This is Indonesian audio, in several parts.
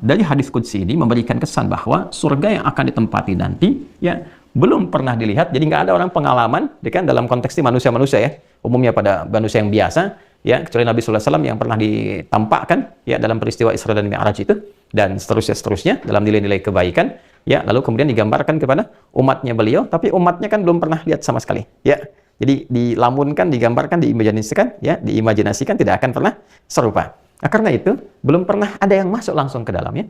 dari hadis qudsi ini memberikan kesan bahwa surga yang akan ditempati nanti ya belum pernah dilihat. Jadi nggak ada orang pengalaman, kan dalam konteks ini manusia-manusia ya, umumnya pada manusia yang biasa ya, kecuali Nabi sallallahu alaihi wasallam yang pernah ditampakkan ya dalam peristiwa Isra dan Mi'raj itu, dan seterusnya dalam nilai-nilai kebaikan ya, lalu kemudian digambarkan kepada umatnya beliau, tapi umatnya kan belum pernah lihat sama sekali ya. Jadi dilamunkan, digambarkan, diimajinasikan ya, diimajinasikan tidak akan pernah serupa. Nah, karena itu belum pernah ada yang masuk langsung ke dalamnya.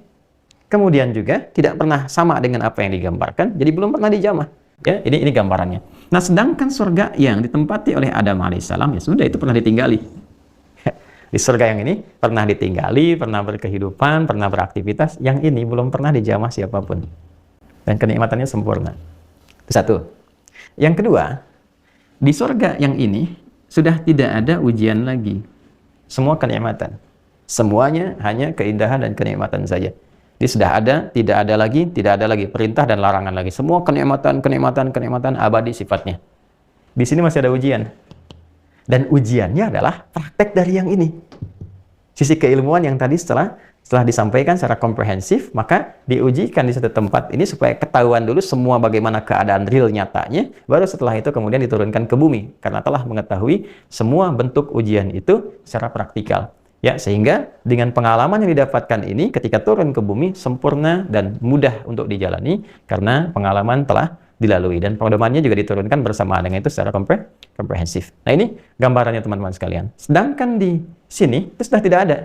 Kemudian juga tidak pernah sama dengan apa yang digambarkan, jadi belum pernah dijamah. Ya, ini gambarannya. Nah, sedangkan surga yang ditempati oleh Adam alaihissalam ya sudah, itu pernah ditinggali. Di surga yang ini pernah ditinggali, pernah berkehidupan, pernah beraktivitas. Yang ini belum pernah dijamah siapapun. Dan kenikmatannya sempurna. Itu satu. Yang kedua, di surga yang ini sudah tidak ada ujian lagi. Semua kenikmatan. Semuanya hanya keindahan dan kenikmatan saja. Jadi sudah ada, tidak ada lagi perintah dan larangan lagi. Semua kenikmatan abadi sifatnya. Di sini masih ada ujian. Dan ujiannya adalah praktek dari yang ini. Sisi keilmuan yang tadi setelah disampaikan secara komprehensif, maka diujikan di satu tempat ini supaya ketahuan dulu semua bagaimana keadaan real nyatanya, baru setelah itu kemudian diturunkan ke bumi, karena telah mengetahui semua bentuk ujian itu secara praktikal. Ya, sehingga dengan pengalaman yang didapatkan ini ketika turun ke bumi sempurna dan mudah untuk dijalani karena pengalaman telah dilalui, dan pedomannya juga diturunkan bersamaan dengan itu secara komprehensif. Nah, ini gambarannya teman-teman sekalian. Sedangkan di sini itu sudah tidak ada.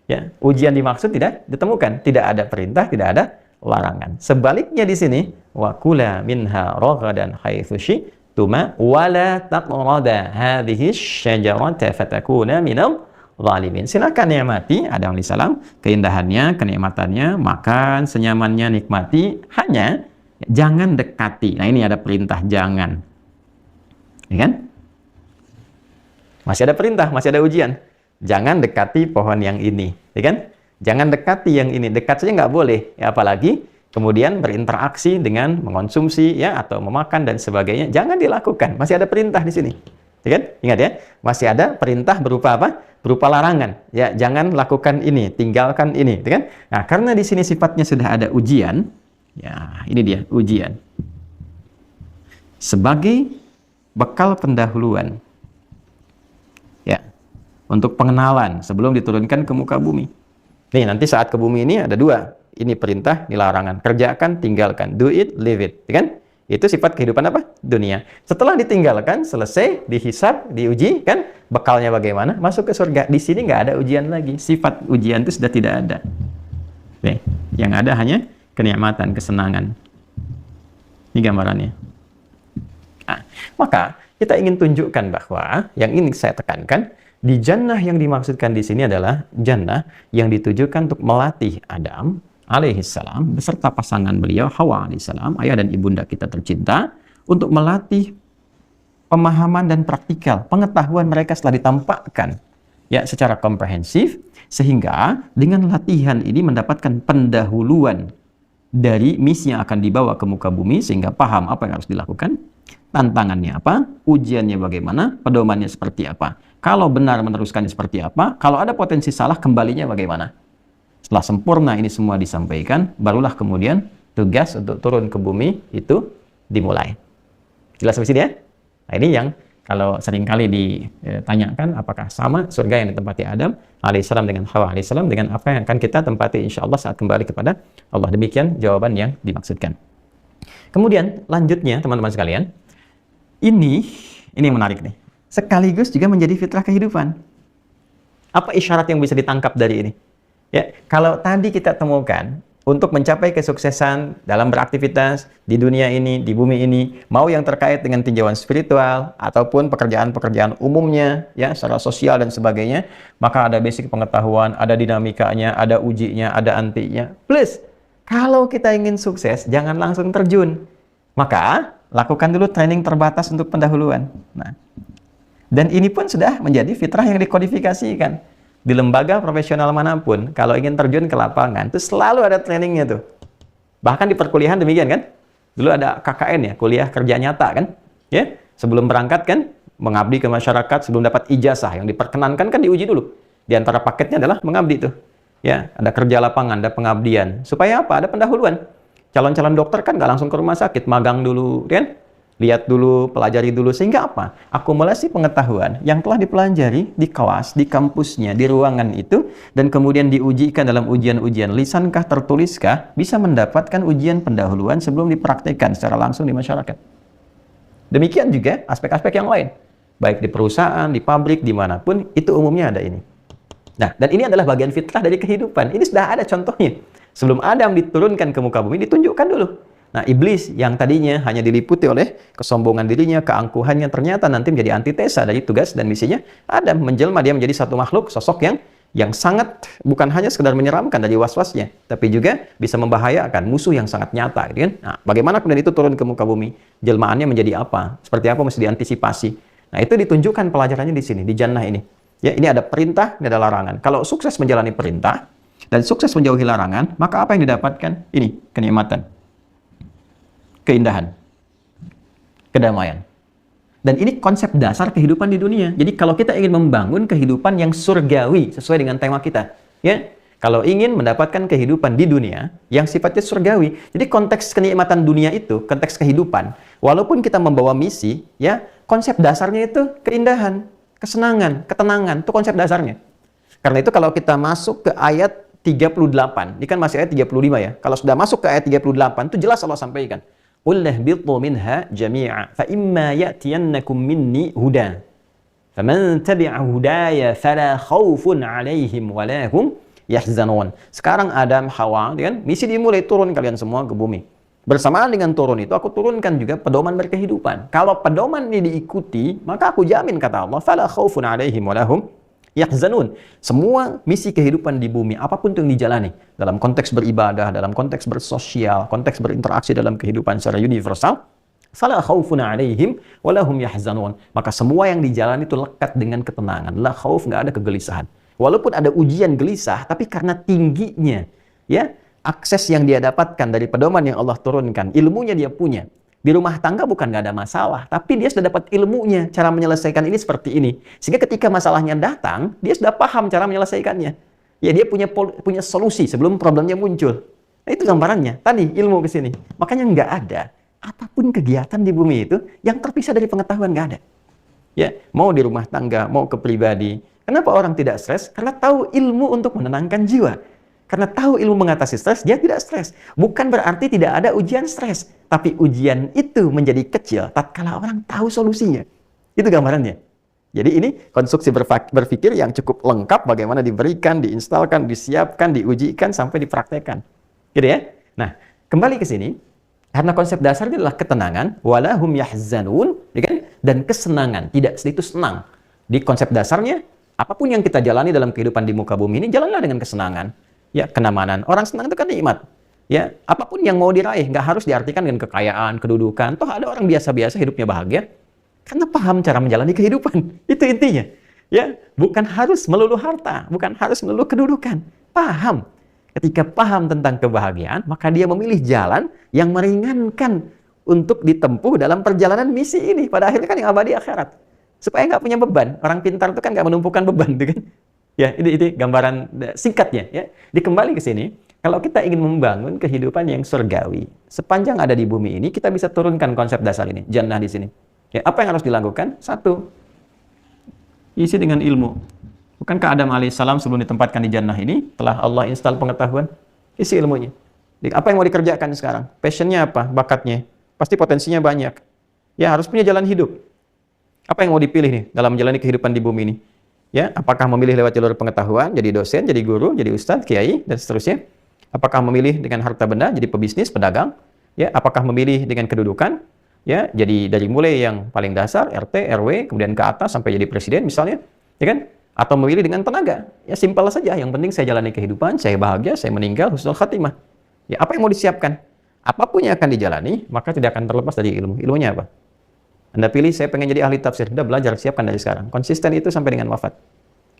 Ya, ujian dimaksud tidak ditemukan, tidak ada perintah, tidak ada larangan. Sebaliknya di sini, wa kula minha ragadan haitsu syi'tuma wa la taqrada hadhihi syajarata fatakuna minal zalimin. Silakan nikmati Adam alaihissalam, keindahannya, kenikmatannya, makan senyamannya, nikmati, hanya jangan dekati. Nah, ini ada perintah jangan. Ya kan? Masih ada perintah, masih ada ujian. Jangan dekati pohon yang ini, ya kan? Jangan dekati yang ini, dekat saja nggak boleh, ya, apalagi kemudian berinteraksi dengan mengonsumsi, ya, atau memakan dan sebagainya. Jangan dilakukan, masih ada perintah di sini, ya kan? Ingat ya, masih ada perintah berupa apa? Berupa larangan, ya, jangan lakukan ini, tinggalkan ini, ya kan? Nah, karena di sini sifatnya sudah ada ujian, ya, ini dia ujian sebagai bekal pendahuluan. Untuk pengenalan sebelum diturunkan ke muka bumi. Nih, nanti saat ke bumi ini ada dua. Ini perintah, ini larangan. Kerjakan, tinggalkan. Do it, leave it. Kan? Itu sifat kehidupan apa? Dunia. Setelah ditinggalkan, selesai, dihisab, diuji, kan? Bekalnya bagaimana? Masuk ke surga. Di sini nggak ada ujian lagi. Sifat ujian itu sudah tidak ada. Nih, yang ada hanya kenikmatan, kesenangan. Ini gambarannya. Nah, maka kita ingin tunjukkan bahwa yang ini saya tekankan, di jannah yang dimaksudkan di sini adalah jannah yang ditujukan untuk melatih Adam alaihissalam beserta pasangan beliau Hawa alaihissalam, ayah dan ibunda kita tercinta, untuk melatih pemahaman dan praktikal pengetahuan mereka setelah ditampakkan ya secara komprehensif, sehingga dengan latihan ini mendapatkan pendahuluan dari misi yang akan dibawa ke muka bumi, sehingga paham apa yang harus dilakukan, tantangannya apa, ujiannya bagaimana, pedomannya seperti apa. Kalau benar meneruskannya seperti apa, kalau ada potensi salah, kembalinya bagaimana. Setelah sempurna ini semua disampaikan, barulah kemudian tugas untuk turun ke bumi itu dimulai. Jelas sampai sini ya? Nah, ini yang kalau seringkali ditanyakan, apakah sama surga yang ditempati Adam alaihissalam dengan Hawa alaihissalam dengan apa yang akan kita tempati insya Allah saat kembali kepada Allah. Demikian jawaban yang dimaksudkan. Kemudian lanjutnya teman-teman sekalian, ini yang menarik nih. Sekaligus juga menjadi fitrah kehidupan. Apa isyarat yang bisa ditangkap dari ini? Ya, kalau tadi kita temukan untuk mencapai kesuksesan dalam beraktivitas di dunia ini, di bumi ini, mau yang terkait dengan tinjauan spiritual ataupun pekerjaan-pekerjaan umumnya, ya, secara sosial dan sebagainya, maka ada basic pengetahuan, ada dinamikanya, ada ujinya, ada antinya. Plus, kalau kita ingin sukses, jangan langsung terjun. Maka, lakukan dulu training terbatas untuk pendahuluan. Nah, dan ini pun sudah menjadi fitrah yang dikodifikasikan. Di lembaga profesional manapun, kalau ingin terjun ke lapangan, itu selalu ada trainingnya tuh. Bahkan di perkuliahan demikian kan? Dulu ada KKN ya, kuliah kerja nyata kan? Ya, sebelum berangkat kan, mengabdi ke masyarakat, sebelum dapat ijazah, yang diperkenankan kan diuji dulu. Di antara paketnya adalah mengabdi tuh. Ya, ada kerja lapangan, ada pengabdian. Supaya apa? Ada pendahuluan. Calon-calon dokter kan nggak langsung ke rumah sakit, magang dulu, kan? Lihat dulu, pelajari dulu, sehingga apa? Akumulasi pengetahuan yang telah dipelajari di kelas, di kampusnya, di ruangan itu, dan kemudian diujikan dalam ujian-ujian lisankah, tertuliskah, bisa mendapatkan ujian pendahuluan sebelum dipraktikkan secara langsung di masyarakat. Demikian juga aspek-aspek yang lain. Baik di perusahaan, di pabrik, dimanapun, itu umumnya ada ini. Nah, dan ini adalah bagian fitrah dari kehidupan. Ini sudah ada contohnya. Sebelum Adam diturunkan ke muka bumi, ditunjukkan dulu. Nah, iblis yang tadinya hanya diliputi oleh kesombongan dirinya, keangkuhannya, ternyata nanti menjadi antitesa dari tugas dan misinya. Adam menjelma, dia menjadi satu makhluk, sosok yang sangat bukan hanya sekedar menyeramkan dari was-wasnya, tapi juga bisa membahayakan, musuh yang sangat nyata, gitu kan? Nah, bagaimana kemudian itu turun ke muka bumi? Jelmaannya menjadi apa? Seperti apa mesti diantisipasi? Nah, itu ditunjukkan pelajarannya di sini, di jannah ini. Ya, ini ada perintah, ini ada larangan. Kalau sukses menjalani perintah dan sukses menjauhi larangan, maka apa yang didapatkan? Ini kenikmatan, keindahan, kedamaian. Dan ini konsep dasar kehidupan di dunia. Jadi kalau kita ingin membangun kehidupan yang surgawi sesuai dengan tema kita, ya, kalau ingin mendapatkan kehidupan di dunia yang sifatnya surgawi, jadi konteks kenikmatan dunia itu, konteks kehidupan, walaupun kita membawa misi, ya, konsep dasarnya itu keindahan, kesenangan, ketenangan, itu konsep dasarnya. Karena itu kalau kita masuk ke ayat 38, ini kan masih ayat 35 ya. Kalau sudah masuk ke ayat 38, itu jelas Allah sampaikan. قُلْ اهْبِطُوا مِنْهَا جَمِيعًا فَإِمَّا يَأْتِيَنَّكُمْ مِنِّي هُدًى فَمَنْ تَبِعَ هُدَايَ فَلَا خَوْفٌ عَلَيْهِمْ وَلَا هُمْ يَحْزَنُونَ. Sekarang Adam, Hawa, kan? Misi dimulai, turun kalian semua ke bumi. Bersamaan dengan turun itu, aku turunkan juga pedoman berkehidupan. Kalau pedoman ini diikuti, maka aku jamin, kata Allah, فَلَا خَوْفٌ عَلَيْهِمْ وَلَا هُمْ yahzanun. Semua misi kehidupan di bumi, apapun itu yang dijalani, dalam konteks beribadah, dalam konteks bersosial, konteks berinteraksi dalam kehidupan secara universal, fala khaufun 'alaihim wala hum yahzanun. Maka semua yang dijalani itu lekat dengan ketenangan. La khauf, nggak ada kegelisahan. Walaupun ada ujian gelisah, tapi karena tingginya, ya, akses yang dia dapatkan dari pedoman yang Allah turunkan, ilmunya dia punya. Di rumah tangga bukan nggak ada masalah, tapi dia sudah dapat ilmunya, cara menyelesaikan ini seperti ini. Sehingga ketika masalahnya datang, dia sudah paham cara menyelesaikannya. Ya, dia punya solusi sebelum problemnya muncul. Nah, itu gambarannya. Tadi ilmu ke sini. Makanya nggak ada apapun kegiatan di bumi itu yang terpisah dari pengetahuan, nggak ada. Ya, mau di rumah tangga, mau ke pribadi. Kenapa orang tidak stres? Karena tahu ilmu untuk menenangkan jiwa. Karena tahu ilmu mengatasi stres, dia tidak stres. Bukan berarti tidak ada ujian stres. Tapi ujian itu menjadi kecil tatkala orang tahu solusinya. Itu gambarannya. Jadi ini konstruksi berpikir yang cukup lengkap bagaimana diberikan, diinstalkan, disiapkan, diujikan, sampai dipraktekkan. Gitu ya? Nah, kembali ke sini. Karena konsep dasarnya adalah ketenangan. Walahum yahzanun. Ya kan? Dan kesenangan. Tidak sedikit senang. Di konsep dasarnya, apapun yang kita jalani dalam kehidupan di muka bumi ini, jalanlah dengan kesenangan. Ya, kenyamanan. Orang senang itu kan nikmat. Ya, apapun yang mau diraih, nggak harus diartikan dengan kekayaan, kedudukan. Toh ada orang biasa-biasa hidupnya bahagia karena paham cara menjalani kehidupan. Itu intinya. Ya, bukan harus melulu harta, bukan harus melulu kedudukan. Paham. Ketika paham tentang kebahagiaan, maka dia memilih jalan yang meringankan untuk ditempuh dalam perjalanan misi ini. Pada akhirnya kan yang abadi akhirat. Supaya nggak punya beban. Orang pintar itu kan nggak menumpukan beban, gitu kan? Ya, ini gambaran singkatnya. Ya, dikembali ke sini. Kalau kita ingin membangun kehidupan yang surgawi, sepanjang ada di bumi ini, kita bisa turunkan konsep dasar ini, jannah di sini. Ya, apa yang harus dilakukan? Satu, isi dengan ilmu. Bukankah Adam alaihissalam sebelum ditempatkan di jannah ini, telah Allah install pengetahuan? Isi ilmunya. Apa yang mau dikerjakan sekarang? Passionnya apa? Bakatnya? Pasti potensinya banyak. Ya, harus punya jalan hidup. Apa yang mau dipilih nih dalam menjalani kehidupan di bumi ini? Ya, apakah memilih lewat jalur pengetahuan, jadi dosen, jadi guru, jadi ustadz, kiai, dan seterusnya? Apakah memilih dengan harta benda, jadi pebisnis, pedagang? Ya, apakah memilih dengan kedudukan? Ya, jadi dari mulai yang paling dasar, RT, RW, kemudian ke atas sampai jadi presiden misalnya, ya kan? Atau memilih dengan tenaga? Ya, simpel saja. Yang penting saya jalani kehidupan, saya bahagia, saya meninggal, husnul khatimah. Ya, apa yang mau disiapkan? Apapun yang akan dijalani, maka tidak akan terlepas dari ilmu. Ilmunya apa? Anda pilih, saya pengen jadi ahli tafsir. Sudah belajar, siapkan dari sekarang. Konsisten itu sampai dengan wafat.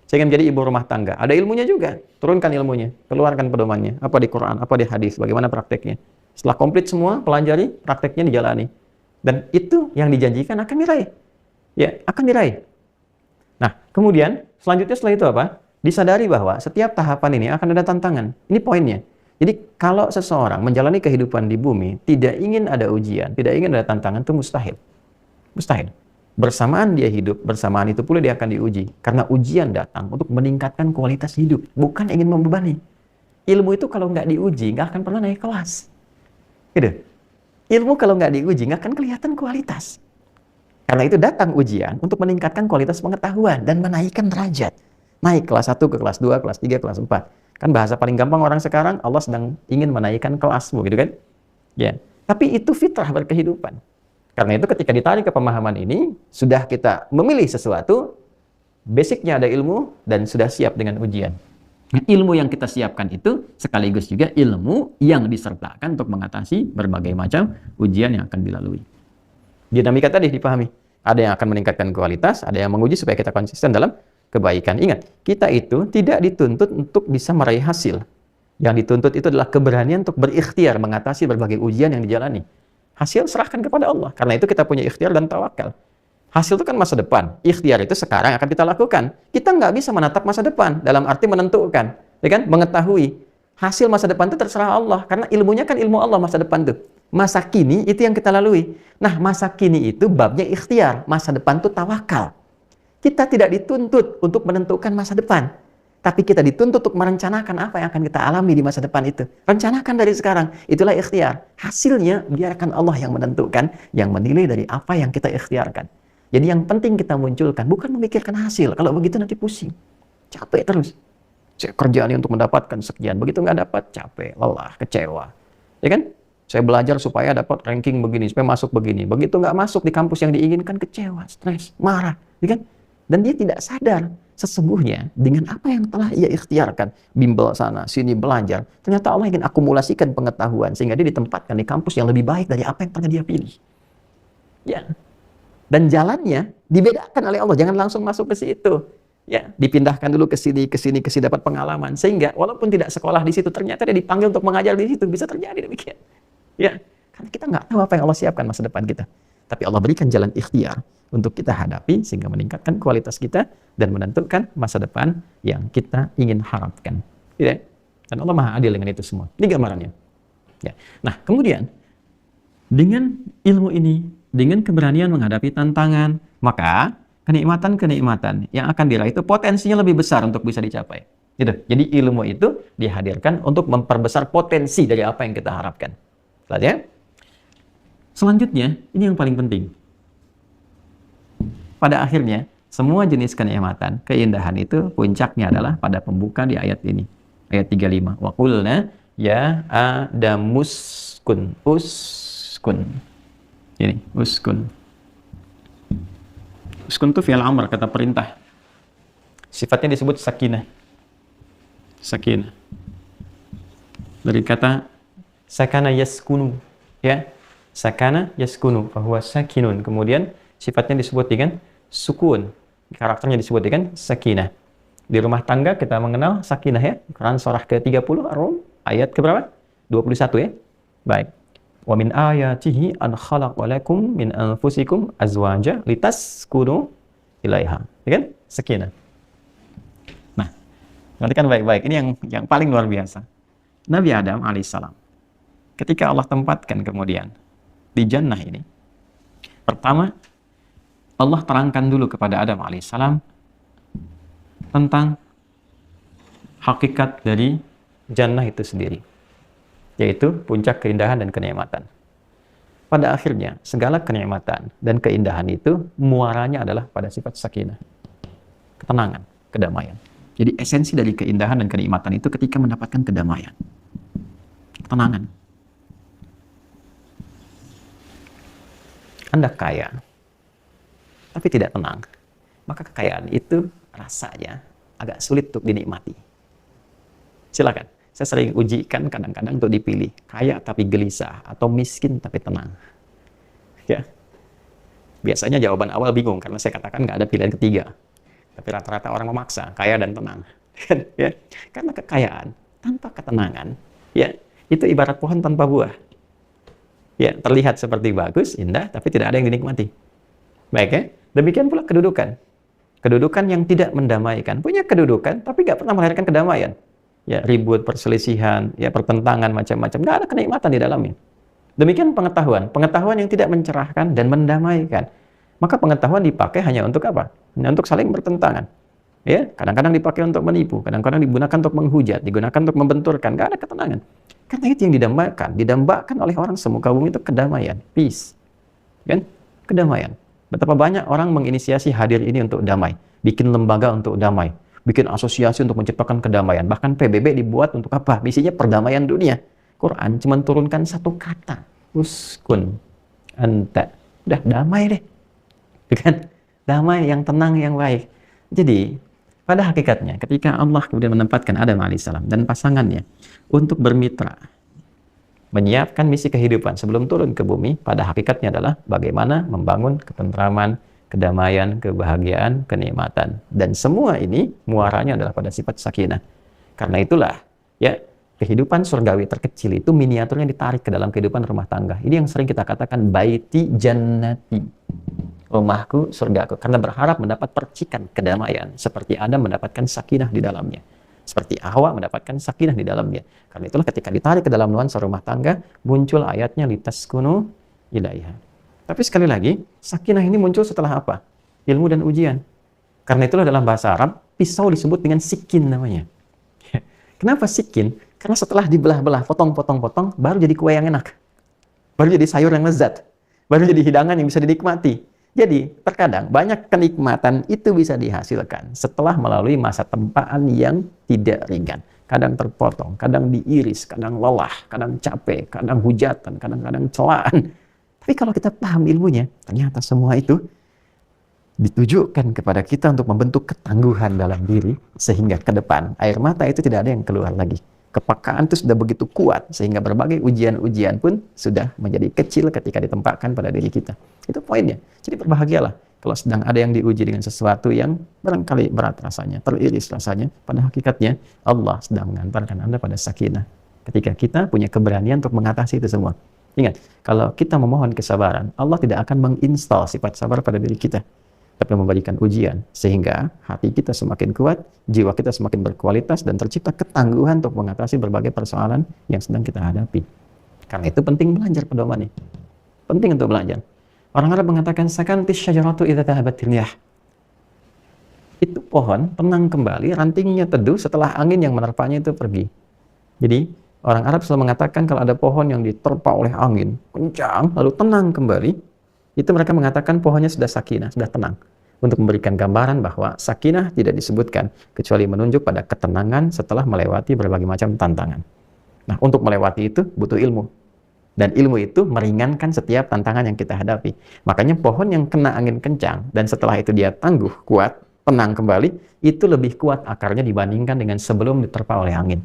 Saya ingin menjadi ibu rumah tangga. Ada ilmunya juga. Turunkan ilmunya. Keluarkan pedomannya. Apa di Quran, apa di hadis, bagaimana prakteknya. Setelah komplit semua, pelajari, prakteknya dijalani. Dan itu yang dijanjikan akan diraih. Ya, akan diraih. Nah, kemudian, selanjutnya setelah itu apa? Disadari bahwa setiap tahapan ini akan ada tantangan. Ini poinnya. Jadi kalau seseorang menjalani kehidupan di bumi, tidak ingin ada ujian, tidak ingin ada tantangan, itu mustahil. Mustahil. Bersamaan dia hidup, bersamaan itu pula dia akan diuji. Karena ujian datang untuk meningkatkan kualitas hidup, bukan ingin membebani. Ilmu itu kalau nggak diuji, nggak akan pernah naik kelas. Gitu. Ilmu kalau nggak diuji, nggak akan kelihatan kualitas. Karena itu datang ujian untuk meningkatkan kualitas pengetahuan dan menaikkan derajat. Naik kelas 1 ke kelas 2, kelas 3, kelas 4. Kan bahasa paling gampang orang sekarang, Allah sedang ingin menaikkan kelasmu, gitu kan? Ya. Tapi itu fitrah berkehidupan. Karena itu ketika ditarik ke pemahaman ini, sudah kita memilih sesuatu, basicnya ada ilmu, dan sudah siap dengan ujian. Ilmu yang kita siapkan itu sekaligus juga ilmu yang disertakan untuk mengatasi berbagai macam ujian yang akan dilalui. Dinamika tadi dipahami. Ada yang akan meningkatkan kualitas, ada yang menguji supaya kita konsisten dalam kebaikan. Ingat, kita itu tidak dituntut untuk bisa meraih hasil. Yang dituntut itu adalah keberanian untuk berikhtiar mengatasi berbagai ujian yang dijalani. Hasil serahkan kepada Allah. Karena itu kita punya ikhtiar dan tawakal. Hasil itu kan masa depan. Ikhtiar itu sekarang akan kita lakukan. Kita nggak bisa menatap masa depan. Dalam arti menentukan. Ya kan? Mengetahui. Hasil masa depan itu terserah Allah. Karena ilmunya kan ilmu Allah masa depan itu. Masa kini itu yang kita lalui. Nah, masa kini itu babnya ikhtiar. Masa depan itu tawakal. Kita tidak dituntut untuk menentukan masa depan. Tapi kita dituntut untuk merencanakan apa yang akan kita alami di masa depan itu. Rencanakan dari sekarang. Itulah ikhtiar. Hasilnya biarkan Allah yang menentukan, yang menilai dari apa yang kita ikhtiarkan. Jadi yang penting kita munculkan, bukan memikirkan hasil. Kalau begitu nanti pusing. Capek terus. Saya kerjaan untuk mendapatkan sekian. Begitu nggak dapat, capek, lelah, kecewa. Ya kan? Saya belajar supaya dapat ranking begini, supaya masuk begini. Begitu nggak masuk di kampus yang diinginkan, kecewa, stres, marah. Ya kan? Dan dia tidak sadar sesungguhnya dengan apa yang telah ia ikhtiarkan, bimbel sana sini belajar, ternyata Allah ingin akumulasikan pengetahuan sehingga dia ditempatkan di kampus yang lebih baik dari apa yang pernah dia pilih. Ya. Dan jalannya dibedakan oleh Allah, jangan langsung masuk ke situ. Ya, dipindahkan dulu ke sini dapat pengalaman sehingga walaupun tidak sekolah di situ ternyata dia dipanggil untuk mengajar di situ, bisa terjadi demikian. Ya, karena kita nggak tahu apa yang Allah siapkan masa depan kita. Tapi Allah berikan jalan ikhtiar untuk kita hadapi sehingga meningkatkan kualitas kita dan menentukan masa depan yang kita ingin harapkan. Ya. Dan Allah Maha Adil dengan itu semua. Ini gambarannya. Ya. Nah, kemudian dengan ilmu ini, dengan keberanian menghadapi tantangan, maka kenikmatan-kenikmatan yang akan diraih itu potensinya lebih besar untuk bisa dicapai. Gitu. Jadi ilmu itu dihadirkan untuk memperbesar potensi dari apa yang kita harapkan. Lihat ya. Selanjutnya, ini yang paling penting. Pada akhirnya, semua jenis kenikmatan, keindahan itu puncaknya adalah pada pembuka di ayat ini. Ayat 35. Wa qulna ya adamuskun. Uskun. Ini, uskun. Uskun itu fi'il amr, kata perintah. Sifatnya disebut sakinah. Sakinah. Dari kata sakana yaskunu. Ya. Sakana yaskunu, fahuwa sakinun. Kemudian sifatnya disebut dengan sukun. Karakternya disebut dengan sakinah. Di rumah tangga kita mengenal sakinah ya. Quran surah ke-30 Ar-Rum ayat ke berapa? 21 ya. Baik. Wa min ayatihi an khalaqa lakum min anfusikum azwaja litaskunu ilaiha. Ya kan? Sakinah. Nah, perhatikan baik-baik. Ini yang paling luar biasa. Nabi Adam alaihissalam ketika Allah tempatkan kemudian di jannah ini, pertama Allah terangkan dulu kepada Adam alaihissalam tentang hakikat dari jannah itu sendiri, yaitu puncak keindahan dan kenikmatan. Pada akhirnya segala kenikmatan dan keindahan itu muaranya adalah pada sifat sakinah, ketenangan, kedamaian. Jadi esensi dari keindahan dan kenikmatan itu ketika mendapatkan kedamaian, ketenangan. Anda kaya, tapi tidak tenang, maka kekayaan itu rasanya agak sulit untuk dinikmati. Silakan, saya sering ujikan kadang-kadang untuk dipilih, kaya tapi gelisah, atau miskin tapi tenang. Ya, biasanya jawaban awal bingung, karena saya katakan nggak ada pilihan ketiga. Tapi rata-rata orang memaksa, kaya dan tenang. Ya, karena kekayaan tanpa ketenangan, ya itu ibarat pohon tanpa buah. Ya, terlihat seperti bagus, indah, tapi tidak ada yang dinikmati. Baik ya, demikian pula kedudukan. Kedudukan yang tidak mendamaikan. Punya kedudukan, tapi nggak pernah melahirkan kedamaian. Ya, ribut, perselisihan, ya pertentangan, macam-macam. Nggak ada kenikmatan di dalamnya. Demikian pengetahuan. Pengetahuan yang tidak mencerahkan dan mendamaikan. Maka pengetahuan dipakai hanya untuk apa? Hanya untuk saling bertentangan. Ya, kadang-kadang dipakai untuk menipu, kadang-kadang digunakan untuk menghujat, digunakan untuk membenturkan. Nggak ada ketenangan. Karena itu yang didambakan oleh orang semuka bumi itu kedamaian, peace. Kan? Kedamaian. Betapa banyak orang menginisiasi hadir ini untuk damai, bikin lembaga untuk damai, bikin asosiasi untuk menciptakan kedamaian. Bahkan PBB dibuat untuk apa? Misinya perdamaian dunia. Quran cuma turunkan satu kata, uskun anta. Udah damai deh. Kan? Damai, yang tenang, yang baik. Jadi, pada hakikatnya ketika Allah kemudian menempatkan Adam alaihissalam dan pasangannya untuk bermitra, menyiapkan misi kehidupan sebelum turun ke bumi, pada hakikatnya adalah bagaimana membangun ketentraman, kedamaian, kebahagiaan, kenikmatan. Dan semua ini muaranya adalah pada sifat sakinah. Karena itulah, ya, kehidupan surgawi terkecil itu miniaturnya ditarik ke dalam kehidupan rumah tangga. Ini yang sering kita katakan baiti jannati. Rumahku, surgaku. Karena berharap mendapat percikan kedamaian. Seperti Adam mendapatkan sakinah di dalamnya. Seperti Hawa mendapatkan sakinah di dalamnya. Karena itulah ketika ditarik ke dalam nuansa rumah tangga, muncul ayatnya litaskunu ilaiha. Tapi sekali lagi, sakinah ini muncul setelah apa? Ilmu dan ujian. Karena itulah dalam bahasa Arab, pisau disebut dengan sikin namanya. Kenapa sikin? Karena setelah dibelah-belah, potong-potong-potong, baru jadi kue yang enak. Baru jadi sayur yang lezat. Baru jadi hidangan yang bisa dinikmati. Jadi, terkadang banyak kenikmatan itu bisa dihasilkan setelah melalui masa tempaan yang tidak ringan. Kadang terpotong, kadang diiris, kadang lelah, kadang capek, kadang hujatan, kadang-kadang celaan. Tapi kalau kita paham ilmunya, ternyata semua itu ditujukan kepada kita untuk membentuk ketangguhan dalam diri, sehingga ke depan air mata itu tidak ada yang keluar lagi. Kepekaan itu sudah begitu kuat, sehingga berbagai ujian-ujian pun sudah menjadi kecil ketika ditempatkan pada diri kita. Itu poinnya. Jadi berbahagialah kalau sedang ada yang diuji dengan sesuatu yang barangkali berat rasanya, teriris rasanya. Pada hakikatnya, Allah sedang mengantarkan Anda pada sakinah. Ketika kita punya keberanian untuk mengatasi itu semua. Ingat, kalau kita memohon kesabaran, Allah tidak akan menginstal sifat sabar pada diri kita, tapi memberikan ujian, sehingga hati kita semakin kuat, jiwa kita semakin berkualitas, dan tercipta ketangguhan untuk mengatasi berbagai persoalan yang sedang kita hadapi. Karena itu penting belajar pedoman ini. Penting untuk belajar. Orang Arab mengatakan, sakantis syajaratu idza dhahabat riyah. Itu pohon tenang kembali, rantingnya teduh setelah angin yang menerpanya itu pergi. Jadi, orang Arab selalu mengatakan kalau ada pohon yang diterpa oleh angin, kencang, lalu tenang kembali, itu mereka mengatakan pohonnya sudah sakinah, sudah tenang. Untuk memberikan gambaran bahwa sakinah tidak disebutkan, kecuali menunjuk pada ketenangan setelah melewati berbagai macam tantangan. Nah, untuk melewati itu butuh ilmu. Dan ilmu itu meringankan setiap tantangan yang kita hadapi. Makanya pohon yang kena angin kencang, dan setelah itu dia tangguh, kuat, tenang kembali, itu lebih kuat akarnya dibandingkan dengan sebelum diterpa oleh angin.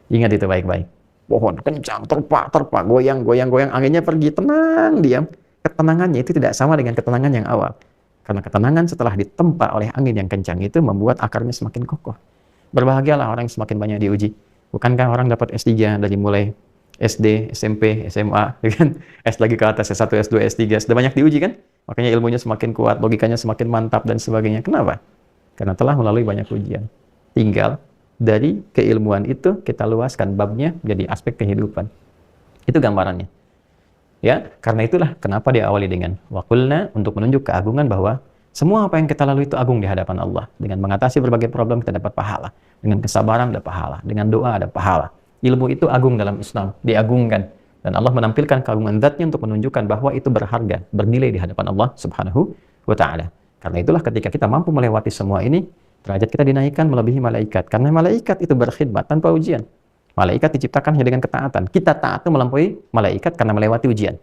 Ingat itu baik-baik. Pohon kencang, terpa, goyang, anginnya pergi, tenang, diam. Ketenangannya itu tidak sama dengan ketenangan yang awal. Karena ketenangan setelah ditempa oleh angin yang kencang itu membuat akarnya semakin kokoh. Berbahagialah orang yang semakin banyak diuji. Bukankah orang dapat S3 dari mulai SD, SMP, SMA, kan? S lagi ke atas, S1, S2, S3, sudah banyak diuji kan? Makanya ilmunya semakin kuat, logikanya semakin mantap dan sebagainya. Kenapa? Karena telah melalui banyak ujian. Tinggal dari keilmuan itu kita luaskan babnya menjadi aspek kehidupan. Itu gambarannya. Ya, karena itulah kenapa diawali dengan waqulna, untuk menunjuk keagungan bahwa semua apa yang kita lalui itu agung di hadapan Allah. Dengan mengatasi berbagai problem kita dapat pahala. Dengan kesabaran ada pahala. Dengan doa ada pahala. Ilmu itu agung dalam Islam, diagungkan. Dan Allah menampilkan keagungan zatnya untuk menunjukkan bahwa itu berharga, bernilai di hadapan Allah Subhanahu wa Ta'ala. Karena itulah ketika kita mampu melewati semua ini, derajat kita dinaikkan melebihi malaikat. Karena malaikat itu berkhidmat tanpa ujian. Malaikat diciptakan hanya dengan ketaatan. Kita taat itu melampaui malaikat karena melewati ujian.